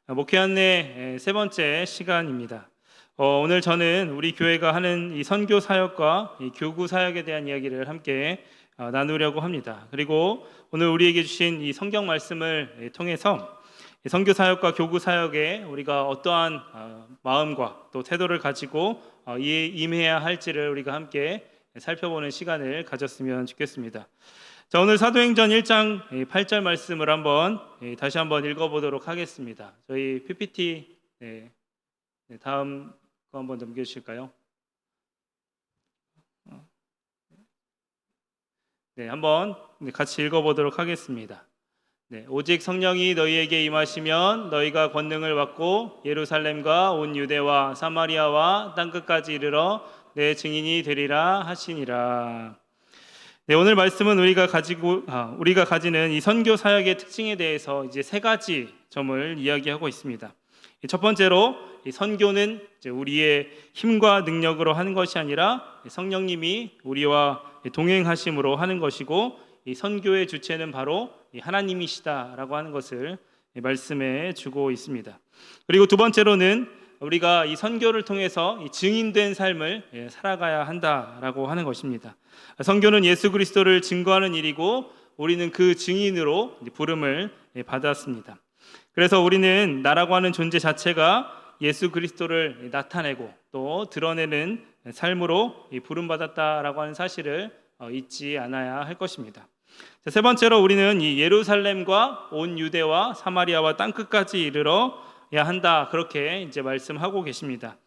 목회 안내 세 번째 시간입니다. 오늘 저는 우리 교회가 하는 이 선교 사역과 이 교구 사역에 대한 이야기를 함께 나누려고 합니다. 그리고 오늘 우리에게 주신 이 성경 말씀을 통해서 이 선교 사역과 교구 사역에 우리가 어떠한 마음과 또 태도를 가지고 임해야 할지를 우리가 함께 살펴보는 시간을 가졌으면 좋겠습니다. 자, 오늘 사도행전 1장 8절 말씀을 다시 한번 읽어보도록 하겠습니다. 저희 PPT 다음 거 한번 넘겨주실까요? 한번 같이 읽어보도록 하겠습니다. 오직 성령이 너희에게 임하시면 너희가 권능을 받고 예루살렘과 온 유대와 사마리아와 땅끝까지 이르러 내 증인이 되리라 하시니라. 오늘 말씀은 우리가 가지는 이 선교 사역의 특징에 대해서 이제 세 가지 점을 이야기하고 있습니다. 첫 번째로 이 선교는 이제 우리의 힘과 능력으로 하는 것이 아니라 성령님이 우리와 동행하심으로 하는 것이고, 이 선교의 주체는 바로 하나님이시다라고 하는 것을 말씀해 주고 있습니다. 그리고 두 번째로는 우리가 이 선교를 통해서 이 증인된 삶을 살아가야 한다라고 하는 것입니다. 선교는 예수 그리스도를 증거하는 일이고 우리는 그 증인으로 부름을 받았습니다. 그래서 우리는 나라고 하는 존재 자체가 예수 그리스도를 나타내고 또 드러내는 삶으로 부름받았다라고 하는 사실을 잊지 않아야 할 것입니다. 세 번째로 우리는 이 예루살렘과 온 유대와 사마리아와 땅끝까지 이르러야 한다, 그렇게 이제 말씀하고 계십니다.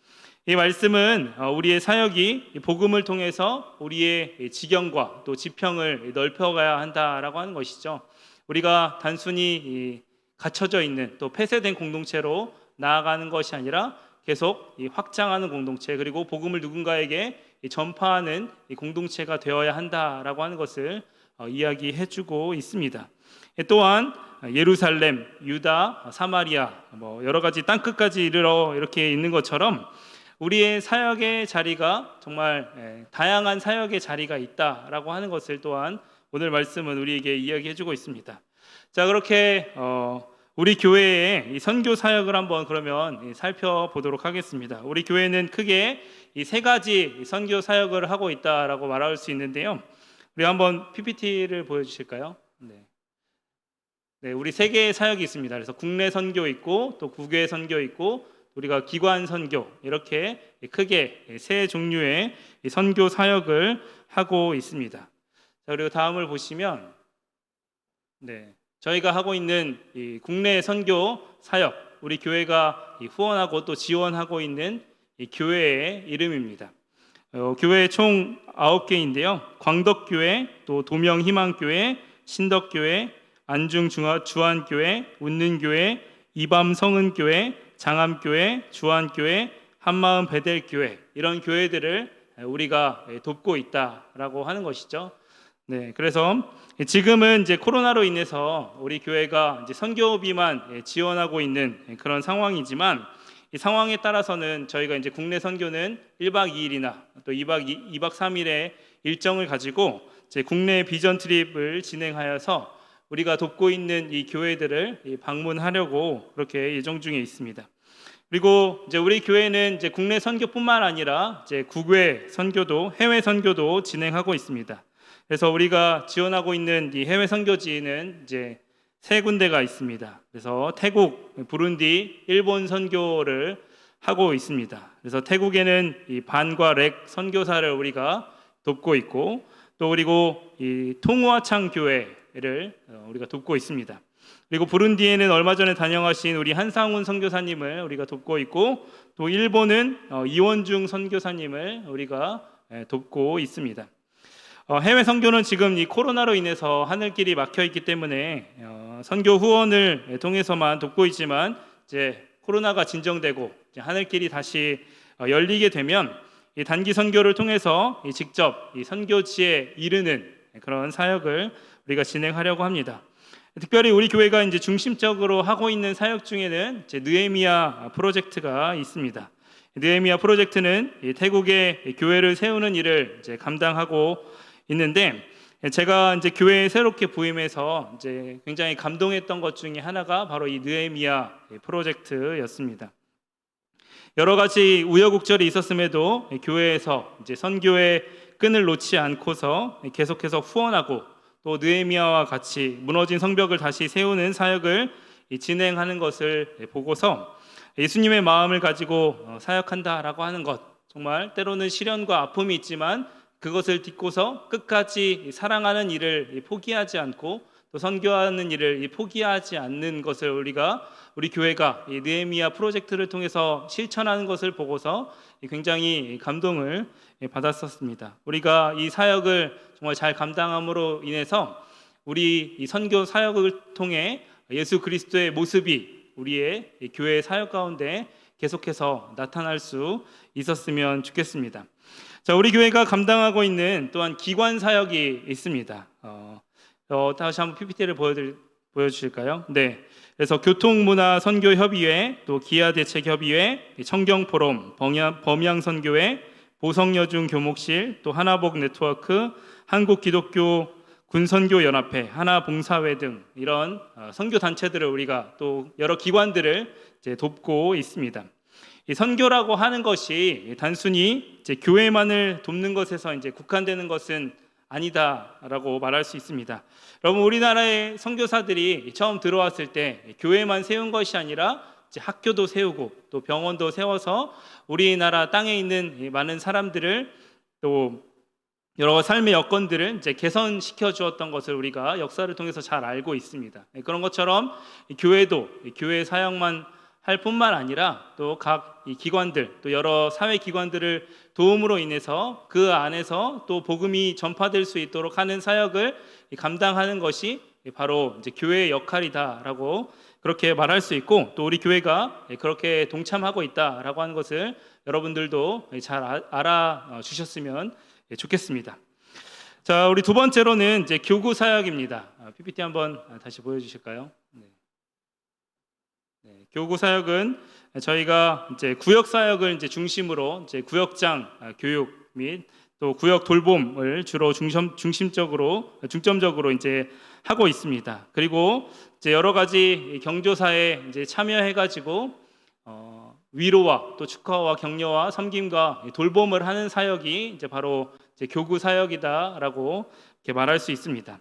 이 말씀은 우리의 사역이 복음을 통해서 우리의 지경과 또 지평을 넓혀가야 한다라고 하는 것이죠. 우리가 단순히 갇혀져 있는 또 폐쇄된 공동체로 나아가는 것이 아니라 계속 확장하는 공동체, 그리고 복음을 누군가에게 전파하는 공동체가 되어야 한다라고 하는 것을 이야기해주고 있습니다. 또한 예루살렘, 유다, 사마리아, 여러 가지 땅끝까지 이르러 이렇게 있는 것처럼 우리의 사역의 자리가 정말 다양한 사역의 자리가 있다라고 하는 것을 또한 오늘 말씀은 우리에게 이야기해주고 있습니다. 자, 그렇게 우리 교회의 이 선교 사역을 한번 그러면 살펴보도록 하겠습니다. 우리 교회는 크게 이 세 가지 선교 사역을 하고 있다라고 말할 수 있는데요. 우리 한번 PPT를 보여주실까요? 우리 세 개의 사역이 있습니다. 그래서 국내 선교 있고 또 국외 선교 있고 우리가 기관 선교, 이렇게 크게 세 종류의 선교 사역을 하고 있습니다. 자, 그리고 다음을 보시면 저희가 하고 있는 이 국내 선교 사역, 우리 교회가 후원하고 또 지원하고 있는 이 교회의 이름입니다. 교회 총 9개인데요. 광덕교회, 또 도명희망교회, 신덕교회, 안중주한교회, 웃는교회, 이밤성은교회, 장암교회, 주한교회, 한마음 베델교회, 이런 교회들을 우리가 돕고 있다라고 하는 것이죠. 그래서 지금은 이제 코로나로 인해서 우리 교회가 이제 선교비만 지원하고 있는 그런 상황이지만, 이 상황에 따라서는 저희가 이제 국내 선교는 1박 2일이나 또 2박 3일의 일정을 가지고 이제 국내 비전 트립을 진행하여서 우리가 돕고 있는 이 교회들을 방문하려고 그렇게 예정 중에 있습니다. 그리고 이제 우리 교회는 이제 국내 선교뿐만 아니라 이제 국외 선교도, 해외 선교도 진행하고 있습니다. 그래서 우리가 지원하고 있는 이 해외 선교지는 이제 세 군데가 있습니다. 그래서 태국, 부룬디, 일본 선교를 하고 있습니다. 그래서 태국에는 이 반과 렉 선교사를 우리가 돕고 있고, 또 그리고 이 통화창 교회를 우리가 돕고 있습니다. 그리고 부룬디에는 얼마 전에 다녀가신 우리 한상훈 선교사님을 우리가 돕고 있고, 또 일본은 이원중 선교사님을 우리가 돕고 있습니다. 해외 선교는 지금 이 코로나로 인해서 하늘길이 막혀 있기 때문에 선교 후원을 통해서만 돕고 있지만, 이제 코로나가 진정되고 이제 하늘길이 다시 열리게 되면 이 단기 선교를 통해서 직접 이 선교지에 이르는 그런 사역을 우리가 진행하려고 합니다. 특별히 우리 교회가 이제 중심적으로 하고 있는 사역 중에는 이제 느헤미야 프로젝트가 있습니다. 느헤미야 프로젝트는 태국의 교회를 세우는 일을 이제 감당하고 있는데, 제가 이제 교회에 새롭게 부임해서 이제 굉장히 감동했던 것 중에 하나가 바로 이 느헤미야 프로젝트였습니다. 여러 가지 우여곡절이 있었음에도 교회에서 이제 선교의 끈을 놓지 않고서 계속해서 후원하고 또 느헤미야와 같이 무너진 성벽을 다시 세우는 사역을 진행하는 것을 보고서 예수님의 마음을 가지고 사역한다라고 하는 것, 정말 때로는 시련과 아픔이 있지만 그것을 딛고서 끝까지 사랑하는 일을 포기하지 않고 또 선교하는 일을 포기하지 않는 것을 우리 교회가 이 느헤미야 프로젝트를 통해서 실천하는 것을 보고서 굉장히 감동을 받았었습니다. 우리가 이 사역을 정말 잘 감당함으로 인해서 우리 이 선교 사역을 통해 예수 그리스도의 모습이 우리의 교회 사역 가운데 계속해서 나타날 수 있었으면 좋겠습니다. 자, 우리 교회가 감당하고 있는 또한 기관 사역이 있습니다. 다시 한번 PPT를 보여주실까요? 네. 그래서 교통문화선교협의회, 또 기아대책협의회, 청경포럼, 범양선교회, 보성여중교목실, 또 하나복 네트워크, 한국기독교 군선교연합회, 하나봉사회 등 이런 선교 단체들을 우리가 또 여러 기관들을 이제 돕고 있습니다. 이 선교라고 하는 것이 단순히 이제 교회만을 돕는 것에서 이제 국한되는 것은 아니다라고 말할 수 있습니다. 여러분, 우리나라의 선교사들이 처음 들어왔을 때 교회만 세운 것이 아니라 이제 학교도 세우고 또 병원도 세워서 우리나라 땅에 있는 많은 사람들을 또 여러 삶의 여건들을 이제 개선시켜 주었던 것을 우리가 역사를 통해서 잘 알고 있습니다. 그런 것처럼 교회도 교회 사역만 할 뿐만 아니라 또 각 기관들, 또 여러 사회 기관들을 도움으로 인해서 그 안에서 또 복음이 전파될 수 있도록 하는 사역을 감당하는 것이 바로 이제 교회의 역할이다라고 그렇게 말할 수 있고, 또 우리 교회가 그렇게 동참하고 있다라고 하는 것을 여러분들도 잘 알아주셨으면 좋겠습니다. 자, 우리 두 번째로는 이제 교구 사역입니다. PPT 한번 다시 보여주실까요? 네, 교구 사역은 저희가 이제 구역 사역을 이제 중심으로 이제 구역장 교육 및 또 구역 돌봄을 주로 중점적으로 이제 하고 있습니다. 그리고 이제 여러 가지 경조사에 이제 참여해가지고 위로와 또 축하와 격려와 섬김과 돌봄을 하는 사역이 이제 바로 이제 교구 사역이다라고 이렇게 말할 수 있습니다.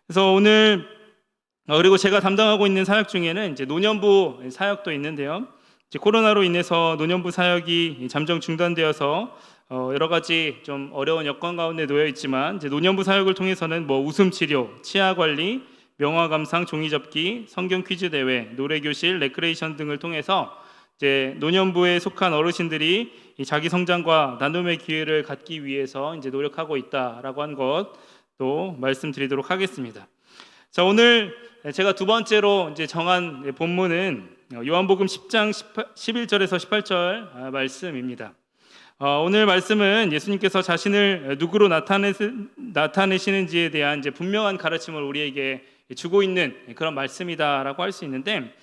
그래서 오늘 그리고 제가 담당하고 있는 사역 중에는 이제 노년부 사역도 있는데요. 이제 코로나로 인해서 노년부 사역이 잠정 중단되어서 여러 가지 좀 어려운 여건 가운데 놓여 있지만 이제 노년부 사역을 통해서는 뭐 웃음 치료, 치아 관리, 명화 감상, 종이 접기, 성경 퀴즈 대회, 노래 교실, 레크레이션 등을 통해서 이제 노년부에 속한 어르신들이 자기 성장과 나눔의 기회를 갖기 위해서 이제 노력하고 있다라고 한 것도 말씀드리도록 하겠습니다. 자, 오늘 제가 두 번째로 이제 정한 본문은 요한복음 10장 11절에서 18절 말씀입니다. 오늘 말씀은 예수님께서 자신을 누구로 나타내시는지에 대한 이제 분명한 가르침을 우리에게 주고 있는 그런 말씀이다라고 할 수 있는데,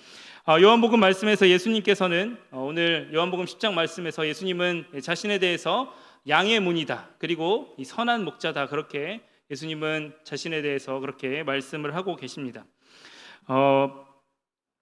요한복음 말씀에서 예수님께서는 오늘 요한복음 10장 말씀에서 예수님은 자신에 대해서 양의 문이다, 그리고 이 선한 목자다, 그렇게 예수님은 자신에 대해서 그렇게 말씀을 하고 계십니다.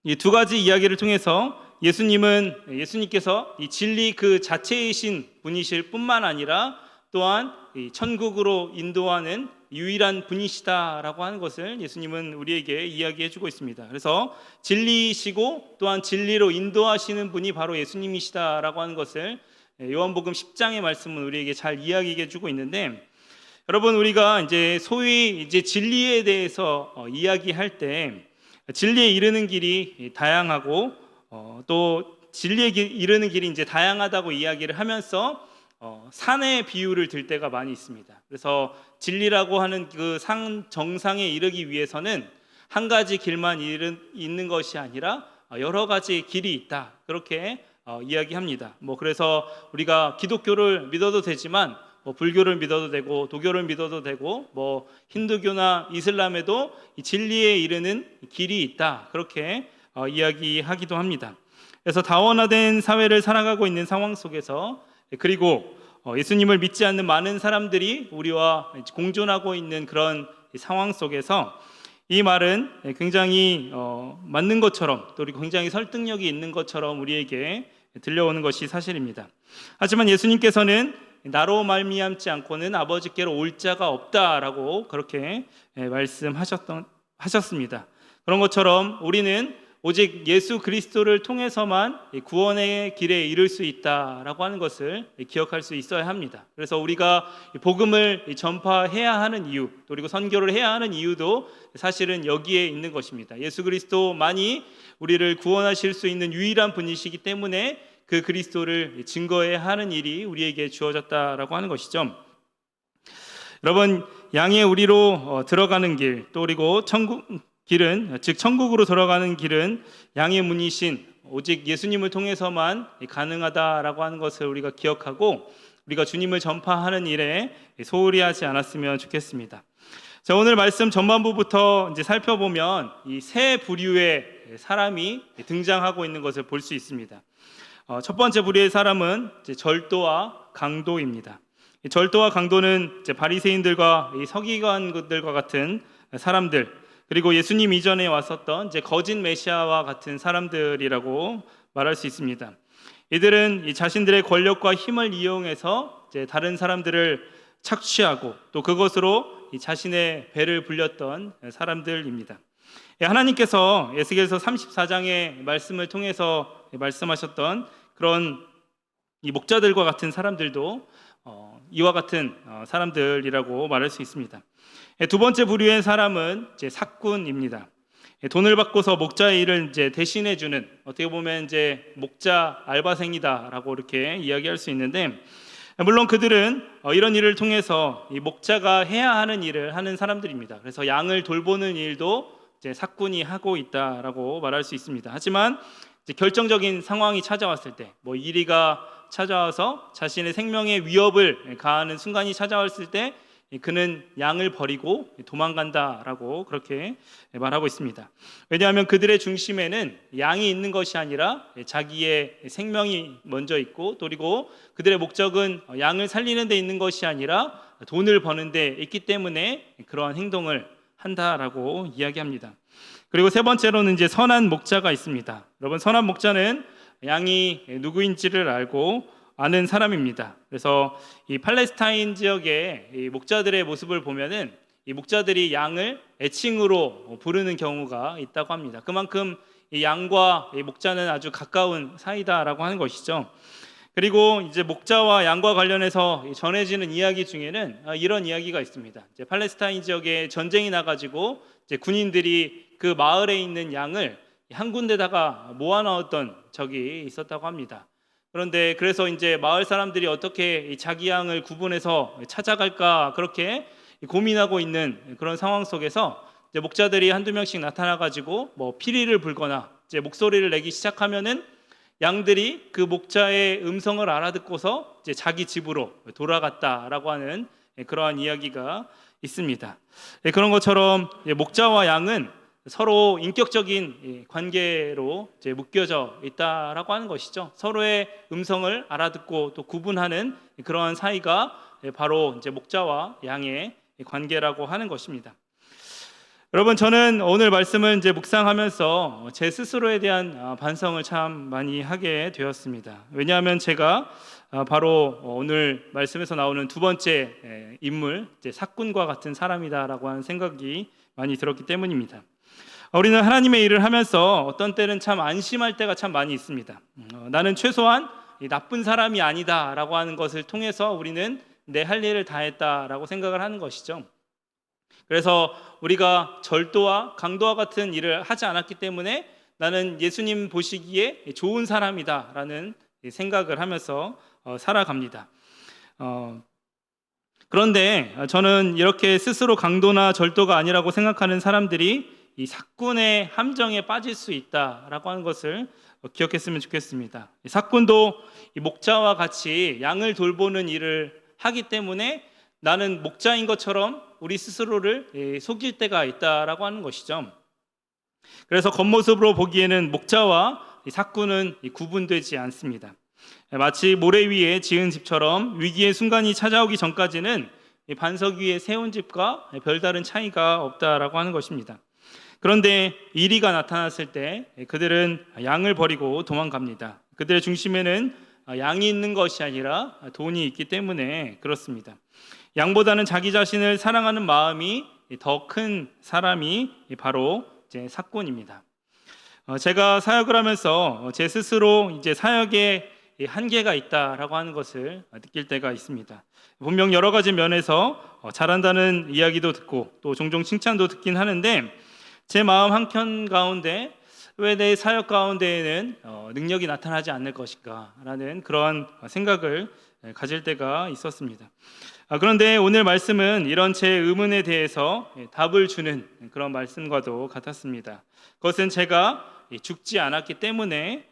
이 두 가지 이야기를 통해서 예수님께서 이 진리 그 자체이신 분이실 뿐만 아니라 또한 이 천국으로 인도하는 유일한 분이시다라고 하는 것을 예수님은 우리에게 이야기해주고 있습니다. 그래서 진리이시고 또한 진리로 인도하시는 분이 바로 예수님이시다라고 하는 것을 요한복음 10장의 말씀은 우리에게 잘 이야기해주고 있는데, 여러분, 우리가 이제 소위 이제 진리에 대해서 이야기할 때 진리에 이르는 길이 다양하고 또 진리에 이르는 길이 이제 다양하다고 이야기를 하면서 산의 비유를 들 때가 많이 있습니다. 그래서 진리라고 하는 그 산 정상에 이르기 위해서는 한 가지 길만 있는 것이 아니라 여러 가지 길이 있다, 그렇게 이야기합니다. 그래서 우리가 기독교를 믿어도 되지만 불교를 믿어도 되고 도교를 믿어도 되고 힌두교나 이슬람에도 이 진리에 이르는 길이 있다, 그렇게 이야기하기도 합니다. 그래서 다원화된 사회를 살아가고 있는 상황 속에서, 그리고 예수님을 믿지 않는 많은 사람들이 우리와 공존하고 있는 그런 상황 속에서 이 말은 굉장히 맞는 것처럼, 또 굉장히 설득력이 있는 것처럼 우리에게 들려오는 것이 사실입니다. 하지만 예수님께서는 나로 말미암지 않고는 아버지께로 올 자가 없다라고 그렇게 말씀하셨습니다. 그런 것처럼 우리는 오직 예수 그리스도를 통해서만 구원의 길에 이를 수 있다라고 하는 것을 기억할 수 있어야 합니다. 그래서 우리가 복음을 전파해야 하는 이유, 그리고 선교를 해야 하는 이유도 사실은 여기에 있는 것입니다. 예수 그리스도만이 우리를 구원하실 수 있는 유일한 분이시기 때문에 그 그리스도를 증거해야 하는 일이 우리에게 주어졌다라고 하는 것이죠. 여러분, 양의 우리로 들어가는 길, 또 그리고 길은, 즉 천국으로 들어가는 길은 양의 문이신 오직 예수님을 통해서만 가능하다라고 하는 것을 우리가 기억하고 우리가 주님을 전파하는 일에 소홀히 하지 않았으면 좋겠습니다. 자, 오늘 말씀 전반부부터 이제 살펴보면 이 세 부류의 사람이 등장하고 있는 것을 볼 수 있습니다. 첫 번째 부류의 사람은 이제 절도와 강도입니다. 절도와 강도는 이제 바리새인들과 이 서기관들과 같은 사람들, 그리고 예수님 이전에 왔었던 이제 거짓 메시아와 같은 사람들이라고 말할 수 있습니다. 이들은 이 자신들의 권력과 힘을 이용해서 이제 다른 사람들을 착취하고 또 그것으로 이 자신의 배를 불렸던 사람들입니다. 하나님께서 에스겔서 34장의 말씀을 통해서 말씀하셨던 그런 이 목자들과 같은 사람들도 이와 같은 사람들이라고 말할 수 있습니다. 두 번째 부류의 사람은 이제 삭군입니다. 돈을 받고서 목자의 일을 이제 대신해 주는, 어떻게 보면 이제 목자 알바생이다라고 이렇게 이야기할 수 있는데, 물론 그들은 이런 일을 통해서 이 목자가 해야 하는 일을 하는 사람들입니다. 그래서 양을 돌보는 일도 이제 삭군이 하고 있다라고 말할 수 있습니다. 하지만 이제 결정적인 상황이 찾아왔을 때, 이리가 찾아와서 자신의 생명에 위협을 가하는 순간이 찾아왔을 때 그는 양을 버리고 도망간다라고 그렇게 말하고 있습니다. 왜냐하면 그들의 중심에는 양이 있는 것이 아니라 자기의 생명이 먼저 있고, 또 그리고 그들의 목적은 양을 살리는 데 있는 것이 아니라 돈을 버는 데 있기 때문에 그러한 행동을 한다라고 이야기합니다. 그리고 세 번째로는 이제 선한 목자가 있습니다. 여러분, 선한 목자는 양이 누구인지를 알고 아는 사람입니다. 그래서 이 팔레스타인 지역의 이 목자들의 모습을 보면은 이 목자들이 양을 애칭으로 부르는 경우가 있다고 합니다. 그만큼 이 양과 이 목자는 아주 가까운 사이다라고 하는 것이죠. 그리고 이제 목자와 양과 관련해서 전해지는 이야기 중에는 이런 이야기가 있습니다. 이제 팔레스타인 지역에 전쟁이 나가지고 이제 군인들이 그 마을에 있는 양을 한 군데다가 모아넣었던 적이 있었다고 합니다. 그런데 그래서 이제 마을 사람들이 어떻게 자기 양을 구분해서 찾아갈까 그렇게 고민하고 있는 그런 상황 속에서 이제 목자들이 한두 명씩 나타나가지고 피리를 불거나 이제 목소리를 내기 시작하면은 양들이 그 목자의 음성을 알아듣고서 이제 자기 집으로 돌아갔다라고 하는 그러한 이야기가 있습니다. 그런 것처럼 목자와 양은 서로 인격적인 관계로 이제 묶여져 있다라고 하는 것이죠. 서로의 음성을 알아듣고 또 구분하는 그러한 사이가 바로 이제 목자와 양의 관계라고 하는 것입니다. 여러분, 저는 오늘 말씀을 이제 묵상하면서 제 스스로에 대한 반성을 참 많이 하게 되었습니다. 왜냐하면 제가 바로 오늘 말씀에서 나오는 두 번째 인물, 이제 삭군과 같은 사람이다라고 하는 생각이 많이 들었기 때문입니다. 우리는 하나님의 일을 하면서 어떤 때는 참 안심할 때가 참 많이 있습니다. 나는 최소한 나쁜 사람이 아니다라고 하는 것을 통해서 우리는 내 할 일을 다 했다라고 생각을 하는 것이죠. 그래서 우리가 절도와 강도와 같은 일을 하지 않았기 때문에 나는 예수님 보시기에 좋은 사람이다라는 생각을 하면서 살아갑니다. 그런데 저는 이렇게 스스로 강도나 절도가 아니라고 생각하는 사람들이 이 삭군의 함정에 빠질 수 있다라고 하는 것을 기억했으면 좋겠습니다. 삭군도 이 목자와 같이 양을 돌보는 일을 하기 때문에 나는 목자인 것처럼 우리 스스로를 속일 때가 있다라고 하는 것이죠. 그래서 겉모습으로 보기에는 목자와 삭군은 구분되지 않습니다. 마치 모래 위에 지은 집처럼 위기의 순간이 찾아오기 전까지는 이 반석 위에 세운 집과 별다른 차이가 없다라고 하는 것입니다. 그런데 이리가 나타났을 때 그들은 양을 버리고 도망갑니다. 그들의 중심에는 양이 있는 것이 아니라 돈이 있기 때문에 그렇습니다. 양보다는 자기 자신을 사랑하는 마음이 더 큰 사람이 바로 이제 삭군입니다. 제가 사역을 하면서 제 스스로 이제 사역에 한계가 있다라고 하는 것을 느낄 때가 있습니다. 분명 여러 가지 면에서 잘한다는 이야기도 듣고 또 종종 칭찬도 듣긴 하는데 제 마음 한켠 가운데 왜 내 사역 가운데에는 능력이 나타나지 않을 것인가 라는 그런 생각을 가질 때가 있었습니다. 그런데 오늘 말씀은 이런 제 의문에 대해서 답을 주는 그런 말씀과도 같았습니다. 그것은 제가 죽지 않았기 때문에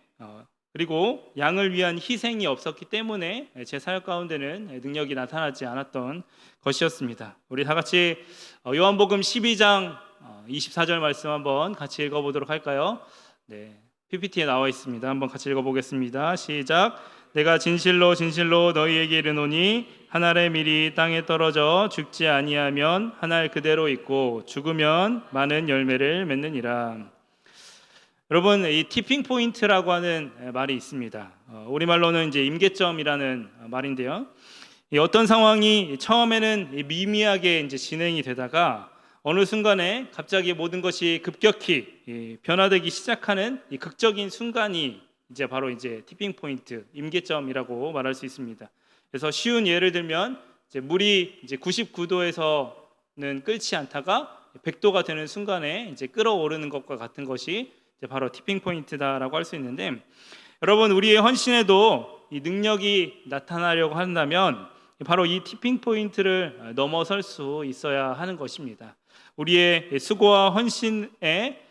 그리고 양을 위한 희생이 없었기 때문에 제 사역 가운데는 능력이 나타나지 않았던 것이었습니다. 우리 다 같이 요한복음 12장 24절 말씀 한번 같이 읽어보도록 할까요? 네, PPT에 나와 있습니다. 한번 같이 읽어보겠습니다. 시작. 내가 진실로 진실로 너희에게 이르노니 한 알의 밀이 땅에 떨어져 죽지 아니하면 한 알 그대로 있고 죽으면 많은 열매를 맺느니라. 여러분, 이 티핑 포인트라고 하는 말이 있습니다. 우리말로는 이제 임계점이라는 말인데요. 어떤 상황이 처음에는 미미하게 이제 진행이 되다가 어느 순간에 갑자기 모든 것이 급격히 변화되기 시작하는 이 극적인 순간이 이제 바로 이제 티핑 포인트, 임계점이라고 말할 수 있습니다. 그래서 쉬운 예를 들면 이제 물이 이제 99도에서는 끓지 않다가 100도가 되는 순간에 이제 끓어오르는 것과 같은 것이 이제 바로 티핑 포인트다라고 할 수 있는데, 여러분 우리의 헌신에도 이 능력이 나타나려고 한다면 바로 이 티핑 포인트를 넘어설 수 있어야 하는 것입니다. 우리의 수고와 헌신에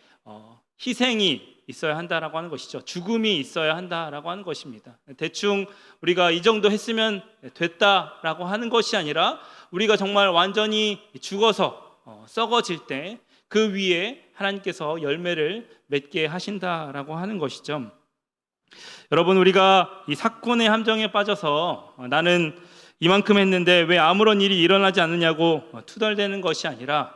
희생이 있어야 한다라고 하는 것이죠. 죽음이 있어야 한다라고 하는 것입니다. 대충 우리가 이 정도 했으면 됐다라고 하는 것이 아니라 우리가 정말 완전히 죽어서 썩어질 때 그 위에 하나님께서 열매를 맺게 하신다라고 하는 것이죠. 여러분, 우리가 이 삭군의 함정에 빠져서 나는 이만큼 했는데 왜 아무런 일이 일어나지 않느냐고 투덜대는 것이 아니라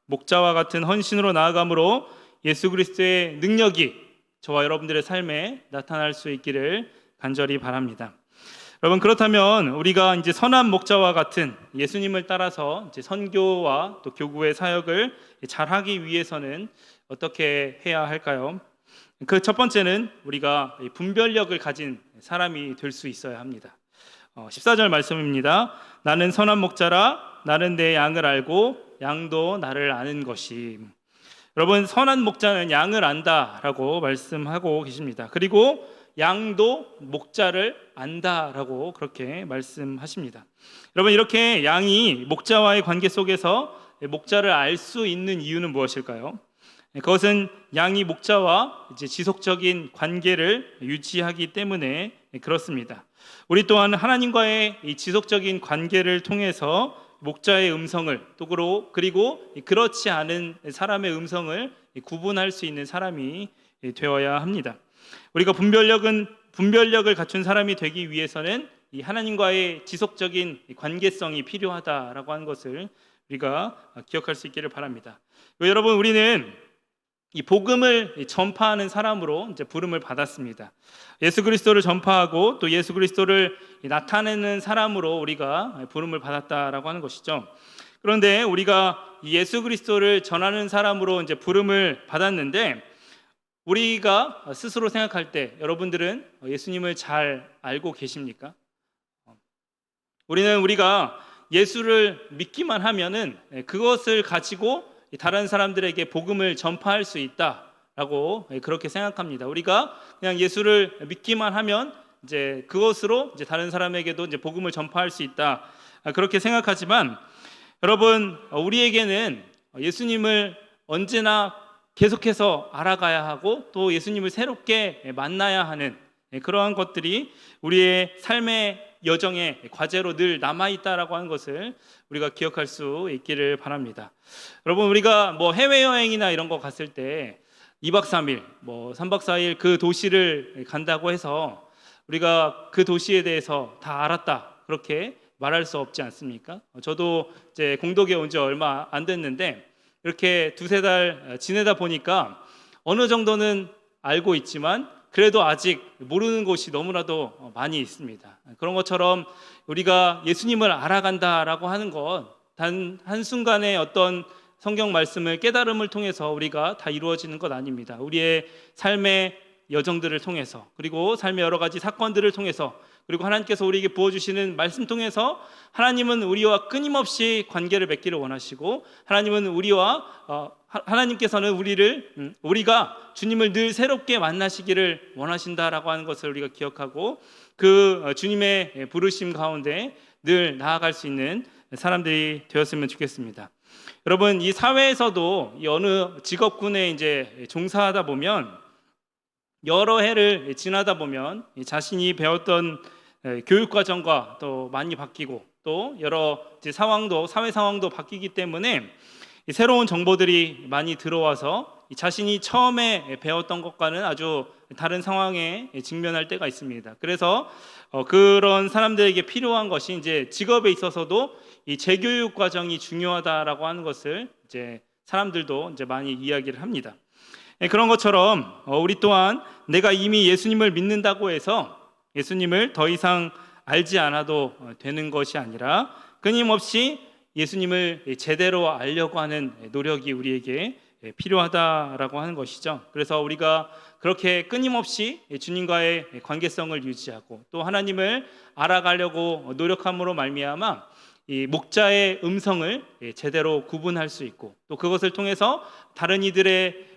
목자와 같은 헌신으로 나아감으로 예수 그리스도의 능력이 저와 여러분들의 삶에 나타날 수 있기를 간절히 바랍니다. 여러분, 그렇다면 우리가 이제 선한 목자와 같은 예수님을 따라서 이제 선교와 또 교구의 사역을 잘하기 위해서는 어떻게 해야 할까요? 그 첫 번째는 우리가 분별력을 가진 사람이 될 수 있어야 합니다. 14절 말씀입니다. 나는 선한 목자라 나는 내 양을 알고 양도 나를 아는 것이. 여러분, 선한 목자는 양을 안다라고 말씀하고 계십니다. 그리고 양도 목자를 안다라고 그렇게 말씀하십니다. 여러분, 이렇게 양이 목자와의 관계 속에서 목자를 알 수 있는 이유는 무엇일까요? 그것은 양이 목자와 이제 지속적인 관계를 유지하기 때문에 그렇습니다. 우리 또한 하나님과의 이 지속적인 관계를 통해서 목자의 음성을 또 그리고 그렇지 않은 사람의 음성을 구분할 수 있는 사람이 되어야 합니다. 우리가 분별력을 갖춘 사람이 되기 위해서는 이 하나님과의 지속적인 관계성이 필요하다라고 하는 것을 우리가 기억할 수 있기를 바랍니다. 여러분, 우리는 이 복음을 전파하는 사람으로 이제 부름을 받았습니다. 예수 그리스도를 전파하고 또 예수 그리스도를 나타내는 사람으로 우리가 부름을 받았다라고 하는 것이죠. 그런데 우리가 예수 그리스도를 전하는 사람으로 이제 부름을 받았는데, 우리가 스스로 생각할 때 여러분들은 예수님을 잘 알고 계십니까? 우리가 예수를 믿기만 하면은 그것을 가지고 다른 사람들에게 복음을 전파할 수 있다라고 그렇게 생각합니다. 우리가 그냥 예수를 믿기만 하면 이제 그것으로 이제 다른 사람에게도 이제 복음을 전파할 수 있다, 그렇게 생각하지만 여러분, 우리에게는 예수님을 언제나 계속해서 알아가야 하고 또 예수님을 새롭게 만나야 하는 그러한 것들이 우리의 삶의 여정의 과제로 늘 남아있다라고 하는 것을 우리가 기억할 수 있기를 바랍니다. 여러분, 우리가 뭐 해외여행이나 이런 거 갔을 때 2박 3일, 뭐 3박 4일 그 도시를 간다고 해서 우리가 그 도시에 대해서 다 알았다 그렇게 말할 수 없지 않습니까? 저도 이제 공덕에 온 지 얼마 안 됐는데 이렇게 두세 달 지내다 보니까 어느 정도는 알고 있지만 그래도 아직 모르는 곳이 너무나도 많이 있습니다. 그런 것처럼 우리가 예수님을 알아간다라고 하는 것, 단 한순간의 어떤 성경 말씀을 깨달음을 통해서 우리가 다 이루어지는 것 아닙니다. 우리의 삶의 여정들을 통해서, 그리고 삶의 여러 가지 사건들을 통해서, 그리고 하나님께서 우리에게 부어주시는 말씀 통해서 하나님은 우리와 끊임없이 관계를 맺기를 원하시고, 하나님은 하나님께서는 우리가 주님을 늘 새롭게 만나시기를 원하신다라고 하는 것을 우리가 기억하고, 그 주님의 부르심 가운데 늘 나아갈 수 있는 사람들이 되었으면 좋겠습니다. 여러분, 이 사회에서도 이 어느 직업군에 이제 종사하다 보면, 여러 해를 지나다 보면 자신이 배웠던 교육 과정과 또 많이 바뀌고, 또 여러 사회 상황도 바뀌기 때문에 새로운 정보들이 많이 들어와서 자신이 처음에 배웠던 것과는 아주 다른 상황에 직면할 때가 있습니다. 그래서 그런 사람들에게 필요한 것이 이제 직업에 있어서도 이 재교육 과정이 중요하다라고 하는 것을 이제 사람들도 이제 많이 이야기를 합니다. 그런 것처럼 우리 또한 내가 이미 예수님을 믿는다고 해서 예수님을 더 이상 알지 않아도 되는 것이 아니라 끊임없이 예수님을 제대로 알려고 하는 노력이 우리에게 필요하다라고 하는 것이죠. 그래서 우리가 그렇게 끊임없이 주님과의 관계성을 유지하고 또 하나님을 알아가려고 노력함으로 말미암아 이 목자의 음성을 제대로 구분할 수 있고, 또 그것을 통해서 다른 이들의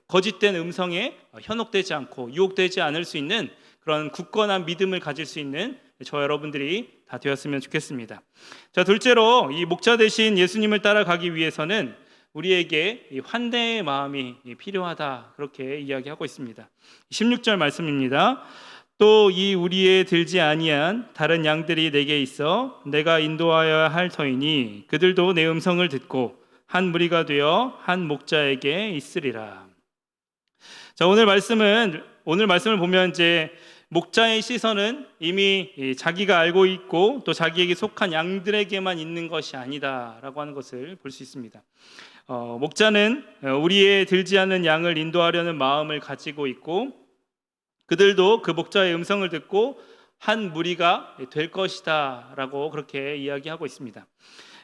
거짓된 음성에 현혹되지 않고 유혹되지 않을 수 있는 그런 굳건한 믿음을 가질 수 있는 저 여러분들이 다 되었으면 좋겠습니다. 자, 둘째로 이 목자 대신 예수님을 따라가기 위해서는 우리에게 이 환대의 마음이 필요하다, 그렇게 이야기하고 있습니다. 16절 말씀입니다. 또 이 우리에 들지 아니한 다른 양들이 내게 있어 내가 인도하여야 할 터이니 그들도 내 음성을 듣고 한 무리가 되어 한 목자에게 있으리라. 자, 오늘 말씀을 보면 이제 목자의 시선은 이미 자기가 알고 있고 또 자기에게 속한 양들에게만 있는 것이 아니다라고 하는 것을 볼 수 있습니다. 목자는 우리에 들지 않는 양을 인도하려는 마음을 가지고 있고, 그들도 그 목자의 음성을 듣고 한 무리가 될 것이다라고 그렇게 이야기하고 있습니다.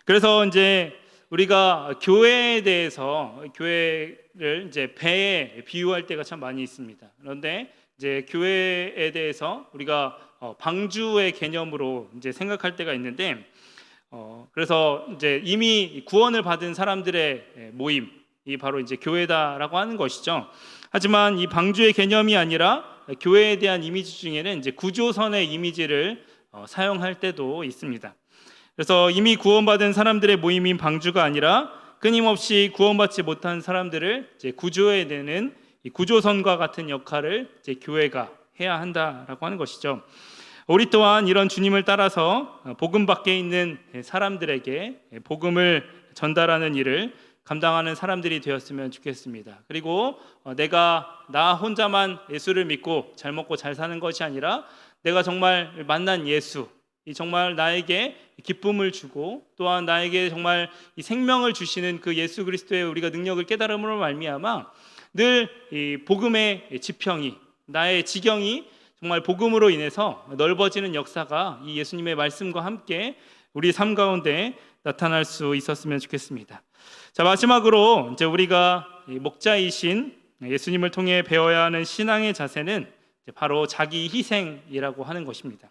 그래서 이제 우리가 교회에 대해서 교회를 이제 배에 비유할 때가 참 많이 있습니다. 그런데 이제 교회에 대해서 우리가 방주의 개념으로 이제 생각할 때가 있는데, 그래서 이제 이미 구원을 받은 사람들의 모임이 바로 이제 교회다라고 하는 것이죠. 하지만 이 방주의 개념이 아니라 교회에 대한 이미지 중에는 이제 구조선의 이미지를 사용할 때도 있습니다. 그래서 이미 구원받은 사람들의 모임인 방주가 아니라 끊임없이 구원받지 못한 사람들을 이제 구조해내는 이 구조선과 같은 역할을 이제 교회가 해야 한다라고 하는 것이죠. 우리 또한 이런 주님을 따라서 복음 밖에 있는 사람들에게 복음을 전달하는 일을 감당하는 사람들이 되었으면 좋겠습니다. 그리고 나 혼자만 예수를 믿고 잘 먹고 잘 사는 것이 아니라 내가 정말 만난 예수, 이 정말 나에게 기쁨을 주고 또한 나에게 정말 이 생명을 주시는 그 예수 그리스도의 우리가 능력을 깨달음으로 말미암아 늘 이 복음의 지평이, 나의 지경이 정말 복음으로 인해서 넓어지는 역사가 이 예수님의 말씀과 함께 우리 삶 가운데 나타날 수 있었으면 좋겠습니다. 자, 마지막으로 이제 우리가 목자이신 예수님을 통해 배워야 하는 신앙의 자세는 바로 자기 희생이라고 하는 것입니다.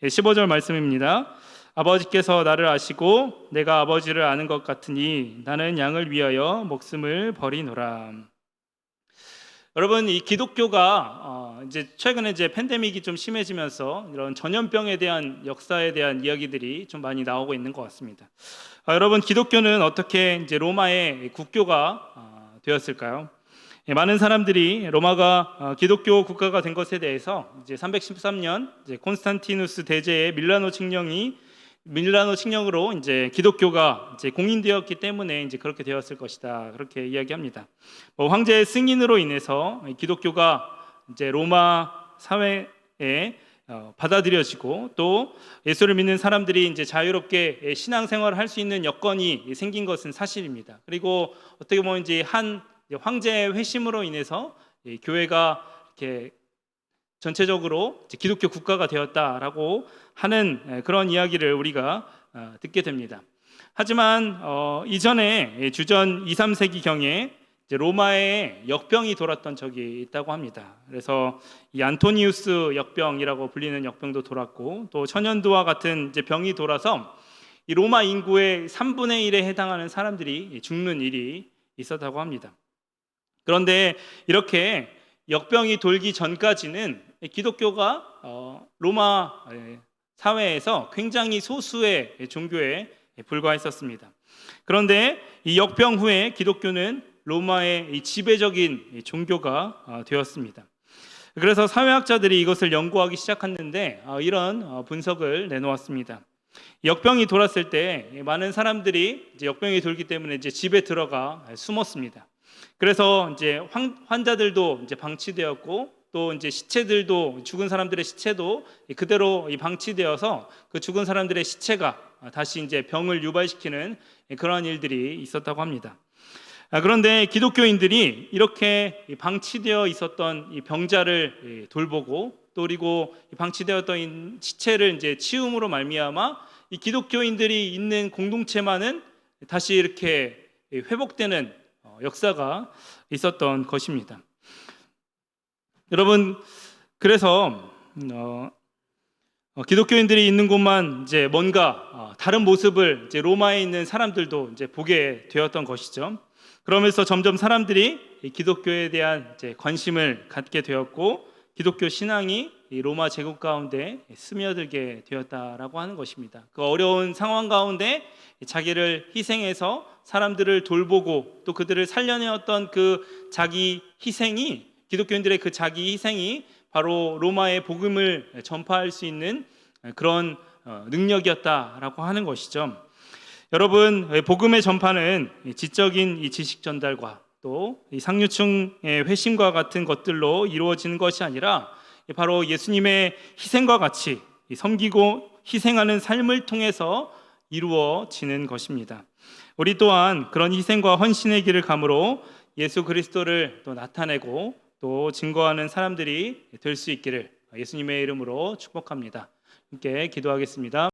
15절 말씀입니다. 아버지께서 나를 아시고 내가 아버지를 아는 것 같으니 나는 양을 위하여 목숨을 버리노라. 여러분, 이 기독교가 이제 최근에 이제 팬데믹이 좀 심해지면서 이런 전염병에 대한 역사에 대한 이야기들이 좀 많이 나오고 있는 것 같습니다. 여러분, 기독교는 어떻게 이제 로마의 국교가 되었을까요? 많은 사람들이 로마가 기독교 국가가 된 것에 대해서 이제 313년 이제 콘스탄티누스 대제의 밀라노 칙령으로 이제 기독교가 이제 공인되었기 때문에 이제 그렇게 되었을 것이다, 그렇게 이야기합니다. 황제의 승인으로 인해서 기독교가 이제 로마 사회에 받아들여지고 또 예수를 믿는 사람들이 이제 자유롭게 신앙생활을 할 수 있는 여건이 생긴 것은 사실입니다. 그리고 어떻게 보면 이제 한 황제의 회심으로 인해서 이 교회가 이렇게 전체적으로 이제 기독교 국가가 되었다라고 하는 그런 이야기를 우리가 듣게 됩니다. 하지만 이전에 주전 2, 3세기 경에 로마에 역병이 돌았던 적이 있다고 합니다. 그래서 이 안토니우스 역병이라고 불리는 역병도 돌았고 또 천연두와 같은 이제 병이 돌아서 이 로마 인구의 3분의 1에 해당하는 사람들이 죽는 일이 있었다고 합니다. 그런데 이렇게 역병이 돌기 전까지는 기독교가 로마 사회에서 굉장히 소수의 종교에 불과했었습니다. 그런데 이 역병 후에 기독교는 로마의 지배적인 종교가 되었습니다. 그래서 사회학자들이 이것을 연구하기 시작했는데 이런 분석을 내놓았습니다. 역병이 돌았을 때 많은 사람들이 이제 역병이 돌기 때문에 이제 집에 들어가 숨었습니다. 그래서 이제 환자들도 이제 방치되었고 또 이제 시체들도 죽은 사람들의 시체도 그대로 방치되어서 그 죽은 사람들의 시체가 다시 이제 병을 유발시키는 그러한 일들이 있었다고 합니다. 그런데 기독교인들이 이렇게 방치되어 있었던 이 병자를 돌보고 또 그리고 방치되었던 이 시체를 이제 치움으로 말미암아 이 기독교인들이 있는 공동체만은 다시 이렇게 회복되는 역사가 있었던 것입니다. 여러분, 그래서 기독교인들이 있는 곳만 이제 뭔가 다른 모습을 이제 로마에 있는 사람들도 이제 보게 되었던 것이죠. 그러면서 점점 사람들이 기독교에 대한 이제 관심을 갖게 되었고 기독교 신앙이 이 로마 제국 가운데 스며들게 되었다라고 하는 것입니다. 그 어려운 상황 가운데 자기를 희생해서 사람들을 돌보고 또 그들을 살려내었던 그 자기 희생이 기독교인들의 그 자기 희생이 바로 로마의 복음을 전파할 수 있는 그런 능력이었다라고 하는 것이죠. 여러분, 복음의 전파는 지적인 이 지식 전달과 또 이 상류층의 회심과 같은 것들로 이루어지는 것이 아니라 바로 예수님의 희생과 같이 섬기고 희생하는 삶을 통해서 이루어지는 것입니다. 우리 또한 그런 희생과 헌신의 길을 감으로 예수 그리스도를 또 나타내고 또 증거하는 사람들이 될 수 있기를 예수님의 이름으로 축복합니다. 함께 기도하겠습니다.